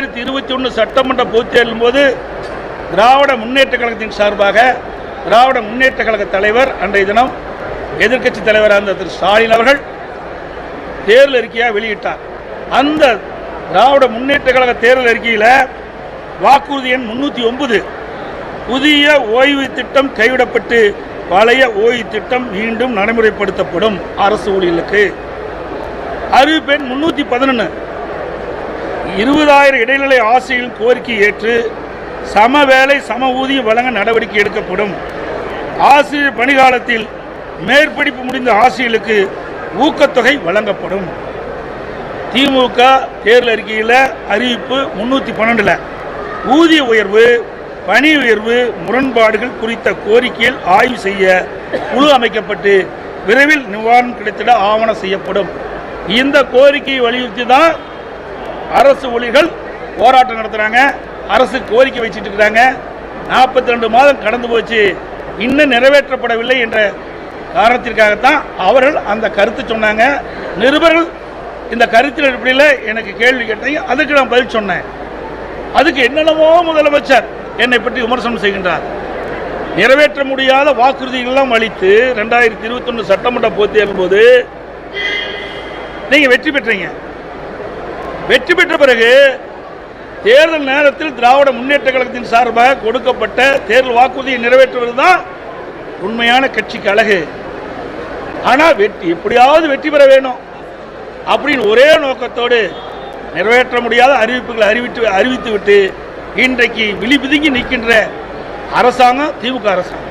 2021 சட்டமன்ற பொதுத் தேர்தலின் போது திராவிட முன்னேற்ற கழகத்தின் சார்பாக திராவிட முன்னேற்ற கழக தலைவர் அன்றைய தினம் எதிர்க்கட்சி தலைவராக இருந்த திரு ஸ்டாலின் அவர்கள் தேர்தல் அறிக்கையாக வெளியிட்டார். அந்த திராவிட முன்னேற்ற கழக தேர்தல் அறிக்கையில் வாக்குறுதி எண் 309 புதிய ஓய்வு திட்டம் கைவிடப்பட்டு பழைய ஓய்வு திட்டம் மீண்டும் நடைமுறைப்படுத்தப்படும் அரசு ஊழியர்களுக்கு. அறிவிப்பு எண் 311 20,000 இடைநிலை ஆசிரியர்களின் கோரிக்கை ஏற்று சம வேலை சம ஊதியம் வழங்க நடவடிக்கை எடுக்கப்படும். ஆசிரியர் பணிகாலத்தில் மேற்படிப்பு முடிந்த ஆசிரியர்களுக்கு ஊக்கத்தொகை வழங்கப்படும். திமுக தேர்தல் அறிக்கையில் அறிவிப்பு 312 ஊதிய உயர்வு பணி உயர்வு முரண்பாடுகள் குறித்த கோரிக்கையில் ஆய்வு செய்ய குழு அமைக்கப்பட்டு விரைவில் நிவாரணம் கிடைத்திட ஆவணம் செய்யப்படும். இந்த கோரிக்கையை வலியுறுத்தி தான் அரசு ஊழியர்கள் போராட்டம் நடத்துகிறாங்க. அரசு கோரிக்கை வச்சுட்டு இருக்கிறாங்க. 42 மாதம் கடந்து போச்சு, இன்னும் நிறைவேற்றப்படவில்லை என்ற காரணத்திற்காகத்தான் அவர்கள் அந்த கருத்து சொன்னாங்க. நிருபர்கள் இந்த கருத்தின் அடிப்படையில் எனக்கு கேள்வி கேட்டீங்க, அதுக்கு நான் பதில் சொன்னேன். அதுக்கு என்னென்னமோ முதலமைச்சர் என்னை பற்றி விமர்சனம் செய்கின்றார். நிறைவேற்ற முடியாத வாக்குறுதிகளெல்லாம் அளித்து 2021 சட்டமன்ற பொதுத் தேர்தல் போது நீங்கள் வெற்றி பெற்றீங்க. வெற்றி பெற்ற பிறகு தேர்தல் நேரத்தில் திராவிட முன்னேற்ற கழகத்தின் சார்பாக கொடுக்கப்பட்ட தேர்தல் வாக்குறுதியை நிறைவேற்றுவது தான் உண்மையான கட்சிக்கு அழகு. ஆனால் எப்படியாவது வெற்றி பெற வேணும் அப்படின்னு ஒரே நோக்கத்தோடு நிறைவேற்ற முடியாத அறிவிப்புகளை அறிவித்துவிட்டு இன்றைக்கு விழிபிதுங்கி நிற்கின்ற அரசாங்கம் திமுக அரசாங்கம்.